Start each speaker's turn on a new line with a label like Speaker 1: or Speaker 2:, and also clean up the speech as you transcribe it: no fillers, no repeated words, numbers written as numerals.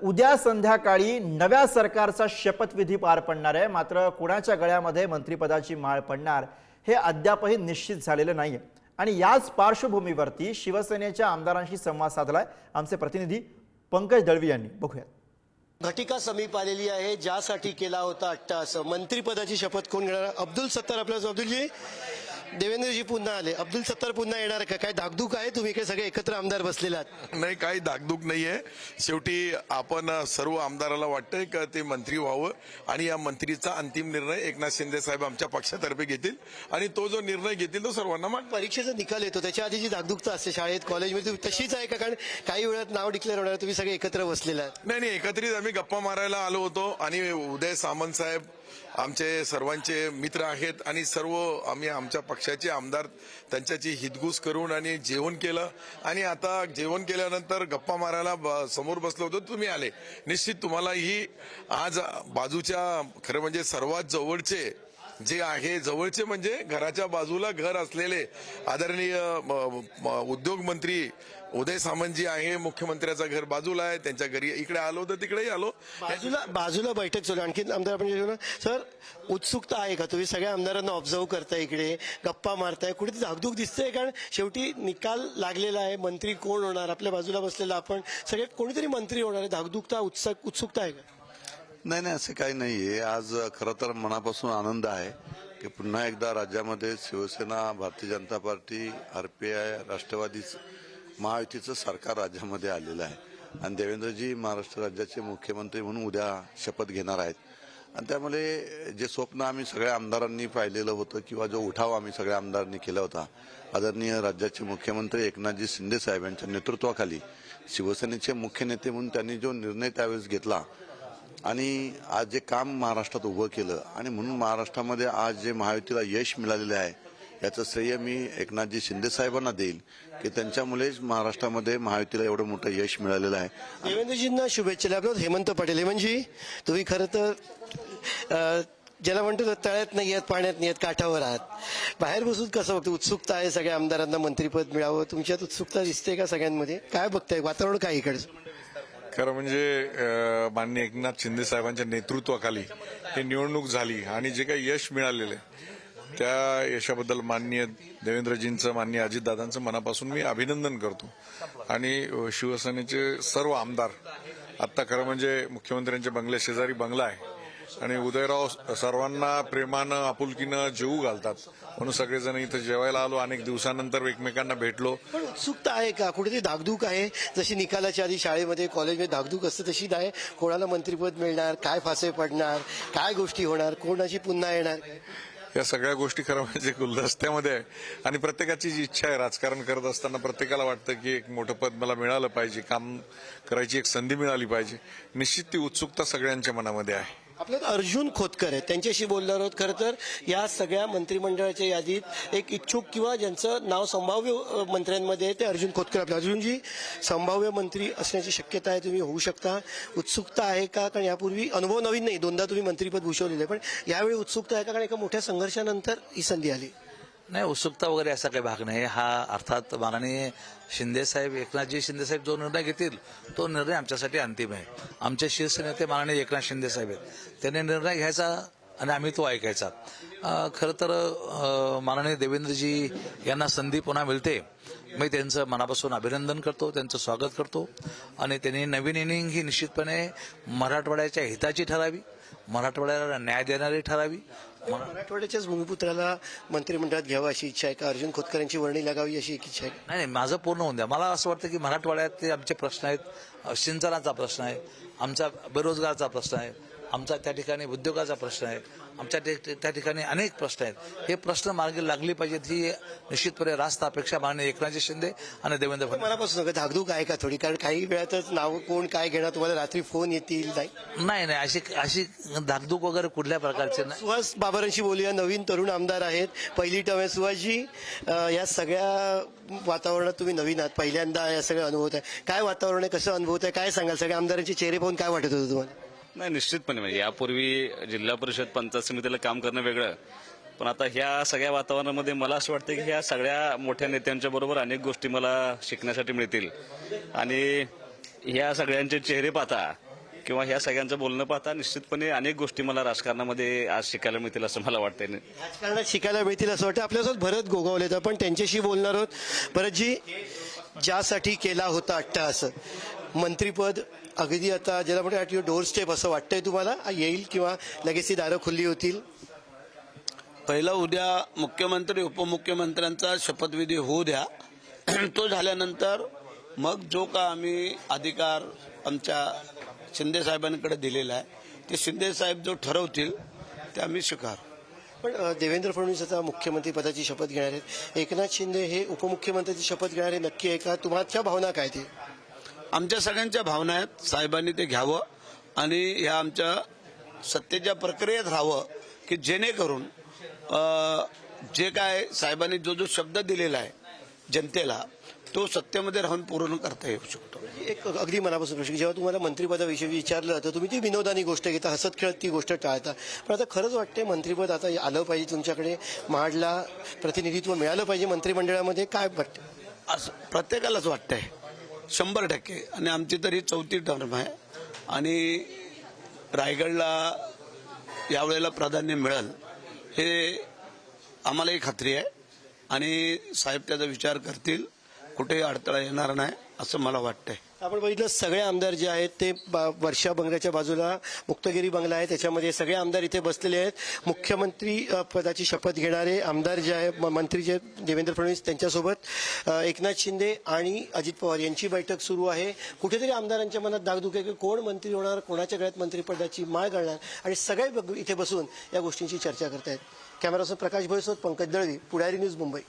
Speaker 1: उद्या संध्याकाळी नव्या सरकारचा शपथविधी पार पडणार आहे। मात्र कुणाच्या गळ्यामध्ये मंत्रिपदाची माळ पडणार हे अद्यापही निश्चित झालेलं नाहीये। आणि याच पार्श्वभूमीवरती शिवसेनेच्या आमदारांशी संवाद साधलाय आमचे प्रतिनिधी पंकज दळवी यांनी। बघूया।
Speaker 2: घटिका समीप आलेली आहे, ज्यासाठी केला होता अट्टहास मंत्रिपदाची शपथ कोण घेणार? अब्दुल सत्तार आपल्याला। अब्दुलजी, देवेंद्रजी पुन्हा आले, अब्दुल सत्तार पुन्हा येणार का? काय धाकधूक आहे? तुम्ही काय सगळे एकत्र आमदार बसलेले आहात?
Speaker 3: नाही, काही धाकधूक नाहीये। शेवटी आपण सर्व आमदाराला वाटतंय का ते मंत्री व्हावं आणि या मंत्रीचा अंतिम निर्णय एकनाथ शिंदे साहेब आमच्या पक्षातर्फे घेतील आणि तो जो निर्णय घेतील तो सर्वांना मान्य।
Speaker 2: परीक्षेचा निकाल येतो, त्याच्या आधी जी धाकधूकता असते शाळेत कॉलेजमध्ये तशीच आहे का? कारण काही वेळात नाव डिक्लेअर होणार, तुम्ही सगळे एकत्र बसलेले आहात।
Speaker 3: नाही, एकत्रित आम्ही गप्पा मारायला आलो होतो आणि उदय सामंत साहेब आमचे सर्वांचे मित्र आहेत आणि सर्व आम्ही आमच्या पक्षाचे आमदार त्यांच्याची हितगुज करून आणि जेवण केलं आणि आता जेवण केल्यानंतर गप्पा मारायला समोर बसलो होतो, तुम्ही आले। निश्चित तुम्हाला ही आज बाजूच्या खरं म्हणजे सर्वात जवळचे जे आहे, जवळचे म्हणजे घराच्या बाजूला घर असलेले आदरणीय उद्योग मंत्री उदय सामंतजी आहे, मुख्यमंत्र्याचं घर बाजूला आहे, त्यांच्या घरी इकडे आलो तर तिकडेही आलो।
Speaker 2: बाजूला बैठक चालू। आणखी आमदार आपण सर, उत्सुकता आहे का? तुम्ही सगळ्या आमदारांना ऑब्झर्व करताय, इकडे गप्पा मारताय, कुठे धाकधूक दिसते? कारण शेवटी निकाल लागलेला आहे, मंत्री कोण होणार? आपल्या बाजूला बसलेला आपण सगळे कोणीतरी मंत्री होणार आहे, धाकधूकता उत्सुकता आहे का?
Speaker 4: नाही, असं काही नाहीये। आज खरं तर मनापासून आनंद आहे की पुन्हा एकदा राज्यामध्ये शिवसेना, भारतीय जनता पार्टी, आरपीआय, राष्ट्रवादी महायुतीचं सरकार राज्यामध्ये आलेलं आहे आणि देवेंद्रजी महाराष्ट्र राज्याचे मुख्यमंत्री म्हणून उद्या शपथ घेणार आहेत। आणि त्यामुळे जे स्वप्न आम्ही सगळ्या आमदारांनी पाहिलेलं होतं किंवा जो उठाव आम्ही सगळ्या आमदारांनी केला होता, आदरणीय राज्याचे मुख्यमंत्री एकनाथजी शिंदे साहेब यांच्या नेतृत्वाखाली शिवसेनेचे मुख्य नेते म्हणून त्यांनी जो निर्णय त्यावेळेस घेतला आणि आज जे काम महाराष्ट्रात उभं केलं आणि म्हणून महाराष्ट्रामध्ये आज जे महायुतीला यश मिळालेलं आहे याचं श्रेय मी एकनाथजी शिंदे साहेबांना देईल की त्यांच्यामुळेच महाराष्ट्रामध्ये महायुतीला एवढं मोठं यश मिळालेलं आहे।
Speaker 2: देवेंद्रजींना शुभेच्छा। आपल्याला हेमंत पटेल। हेमंतजी, तुम्ही खरं तर ज्याला म्हणतो तळ्यात नाही आहेत, पाण्यात नाही आहेत, काठावर आहात, बाहेर बसून कसं बघतो? उत्सुकता आहे सगळ्या आमदारांना मंत्रिपद मिळावं, तुमच्यात उत्सुकता दिसते का सगळ्यांमध्ये? काय बघताय वातावरण काय इकडचं?
Speaker 5: खरं म्हणजे माननीय एकनाथ शिंदे साहेबांच्या नेतृत्वाखाली ही निवडणूक झाली आणि जे काही यश मिळालेलं आहे त्या यशाबद्दल माननीय देवेंद्रजींचं, माननीय अजितदादांचं मनापासून मी अभिनंदन करतो। आणि शिवसेनेचे सर्व आमदार आत्ता खरं म्हणजे मुख्यमंत्र्यांच्या बंगल्या शेजारी बंगला आहे आणि उदयराव सर्वांना प्रेमानं आपुलकीनं जेवू घालतात म्हणून सगळेजण इथं जेवायला आलो, अनेक दिवसानंतर एकमेकांना भेटलो।
Speaker 2: पण उत्सुकता आहे का? कुठेतरी धाकधूक आहे? जशी निकालाच्या आधी शाळेमध्ये कॉलेजमध्ये धाकधूक असते तशी आहे? कोणाला मंत्रिपद मिळणार, काय फासे पडणार, काय गोष्टी होणार, कोणाची पुन्हा येणार?
Speaker 5: या सगळ्या गोष्टी खरं म्हणजे गुलदस्त्यामध्ये आहे आणि प्रत्येकाची जी इच्छा आहे, राजकारण करत असताना प्रत्येकाला वाटतं की एक मोठं पद मला मिळालं पाहिजे, काम करायची एक संधी मिळाली पाहिजे। निश्चित ती उत्सुकता सगळ्यांच्या मनामध्ये आहे।
Speaker 2: आपल्याला अर्जुन खोतकर आहेत, त्यांच्याशी बोलणार आहोत। खरं तर या सगळ्या मंत्रिमंडळाच्या यादीत एक इच्छुक किंवा ज्यांचं नाव संभाव्य मंत्र्यांमध्ये आहे ते अर्जुन खोतकर। आपल्या अर्जुनजी, संभाव्य मंत्री असण्याची शक्यता आहे, तुम्ही होऊ शकता, उत्सुकता आहे का? कारण यापूर्वी अनुभव नवीन नाही, दोनदा तुम्ही मंत्रिपद भूषवलेलं आहे, पण यावेळी उत्सुकता आहे का? कारण एका मोठ्या संघर्षानंतर ही संधी आली।
Speaker 6: नाही, उत्सुकता वगैरे असा काही भाग नाही। हा अर्थात माननीय शिंदे साहेब, एकनाथजी शिंदे साहेब जो निर्णय घेतील तो निर्णय आमच्यासाठी अंतिम आहे। आमचे शिवसेनेते माननीय एकनाथ शिंदे साहेब आहेत, त्यांनी निर्णय घ्यायचा आणि आम्ही तो ऐकायचा। खरं तर माननीय देवेंद्रजी यांना संधी पुन्हा मिळते, मी त्यांचं मनापासून अभिनंदन करतो, त्यांचं स्वागत करतो आणि त्यांनी नवीन इनिंग ही निश्चितपणे मराठवाड्याच्या हिताची ठरावी, मराठवाड्याला न्याय देणारी ठरावी।
Speaker 2: मराठवाड्याच्याच भूमिपुत्राला मंत्रिमंडळात घ्यावं अशी इच्छा आहे का? अर्जुन खोतकर यांची वर्णी लागावी अशी एक इच्छा आहे?
Speaker 6: नाही, माझं पूर्ण होऊन द्या। मला असं वाटतं की मराठवाड्यात आमचे प्रश्न आहेत, सिंचनाचा प्रश्न आहे, आमचा बेरोजगारचा प्रश्न आहे, आमचा त्या ठिकाणी उद्योगाचा प्रश्न आहे, आमच्या त्या ठिकाणी अनेक प्रश्न आहेत। हे प्रश्न मार्गी लागली पाहिजेत ही निश्चितपणे रास्त अपेक्षा माननीय एकनाथजी शिंदे आणि देवेंद्र फडणवीस।
Speaker 2: मनापासून धाकधूक आहे का थोडी? कारण काही वेळातच नाव कोण काय घेणार, तुम्हाला रात्री फोन येतील?
Speaker 6: नाही, अशी धाकधूक वगैरे कुठल्या प्रकारचे नाही।
Speaker 2: सुहास बाबरांशी बोलूया, नवीन तरुण आमदार आहेत, पहिली टर्म आहे। सुहासजी, या सगळ्या वातावरणात तुम्ही नवीन आहात, पहिल्यांदा या सगळं अनुभवत आहे, काय वातावरण आहे, कसं अनुभवत आहे, काय सांगाल? सगळ्या आमदारांचे चेहरे पाहून काय वाटत होतं तुम्हाला?
Speaker 7: नाही, निश्चितपणे म्हणजे यापूर्वी जिल्हा परिषद पंचायत समितीला काम करणं वेगळं, पण आता ह्या सगळ्या वातावरणामध्ये मला असं वाटतं की ह्या सगळ्या मोठ्या नेत्यांच्या बरोबर अनेक गोष्टी मला शिकण्यासाठी मिळतील आणि ह्या सगळ्यांचे चेहरे पाहता किंवा ह्या सगळ्यांचं बोलणं पाहता निश्चितपणे अनेक गोष्टी मला राजकारणामध्ये आज शिकायला मिळतील असं मला वाटतंय.
Speaker 2: राजकारणात शिकायला मिळतील असं वाटतं. आपल्यासोबत भरत गोगावलेत, आपण त्यांच्याशी बोलणार आहोत. भरतजी, ज्यासाठी केला होता अट्टहास, मंत्रीपद अगदी आता ज्याला म्हणतात डोर स्टेप असं वाटतंय तुम्हाला येईल किंवा लगेच ती दारं खुल्ली होतील?
Speaker 8: पहिला उद्या मुख्यमंत्री उपमुख्यमंत्र्यांचा शपथविधी होऊ द्या. तो झाल्यानंतर मग जो का आम्ही अधिकार आमच्या शिंदे साहेबांकडे दिलेला आहे ते शिंदे साहेब जो ठरवतील ते आम्ही स्वीकार.
Speaker 2: पण देवेंद्र फडणवीस आता मुख्यमंत्री पदाची शपथ घेणार आहेत, एकनाथ शिंदे हे उपमुख्यमंत्र्याची शपथ घेणार आहे, नक्की आहे का? तुमच्या भावना काय ते?
Speaker 8: आमच्या सगळ्यांच्या भावना आहेत, साहेबांनी ते घ्यावं आणि ह्या आमच्या सत्तेच्या प्रक्रियेत राहावं की जेणेकरून जे काय साहेबांनी जो जो शब्द दिलेला आहे जनतेला तो सत्तेमध्ये राहून पूर्ण करता येऊ शकतो.
Speaker 2: एक अगदी मनापासून प्रश्न, जेव्हा तुम्हाला मंत्रिपदाविषयी विचारलं जातं तुम्ही ती विनोदानी गोष्ट घेता, हसत खेळत ती गोष्ट टाळता, पण आता खरंच वाटते मंत्रिपद आता आलं पाहिजे तुमच्याकडे, महाडला प्रतिनिधित्व मिळालं पाहिजे मंत्रिमंडळामध्ये, काय वाटतं?
Speaker 8: असं प्रत्येकालाच वाटतंय 100%. आणि आमची तरी 4थी टर्म आहे आणि रायगडला यावेळेला प्राधान्य मिळेल हे आम्हालाही खात्री आहे आणि साहेब त्याचा विचार करतील, कुठेही अडथळा येणार नाही असं मला वाटतंय.
Speaker 2: आपण बघितलं सगळे आमदार जे आहेत ते वर्षा बंगल्याच्या बाजूला मुक्तगिरी बंगला आहे त्याच्यामध्ये सगळे आमदार इथे बसलेले आहेत. मुख्यमंत्री पदाची शपथ घेणारे आमदार जे आहे मंत्री जे देवेंद्र फडणवीस त्यांच्यासोबत एकनाथ शिंदे आणि अजित पवार यांची बैठक सुरू आहे. कुठेतरी आमदारांच्या मनात दागदुख आहे की कोण मंत्री होणार, कोणाच्या गळ्यात मंत्रिपदाची माळ घालणार, आणि सगळे इथे बसून या गोष्टींची चर्चा करतायत. कॅमेरासोबत प्रकाश भोईसोबत पंकज दळवी, पुढारी न्यूज, मुंबई.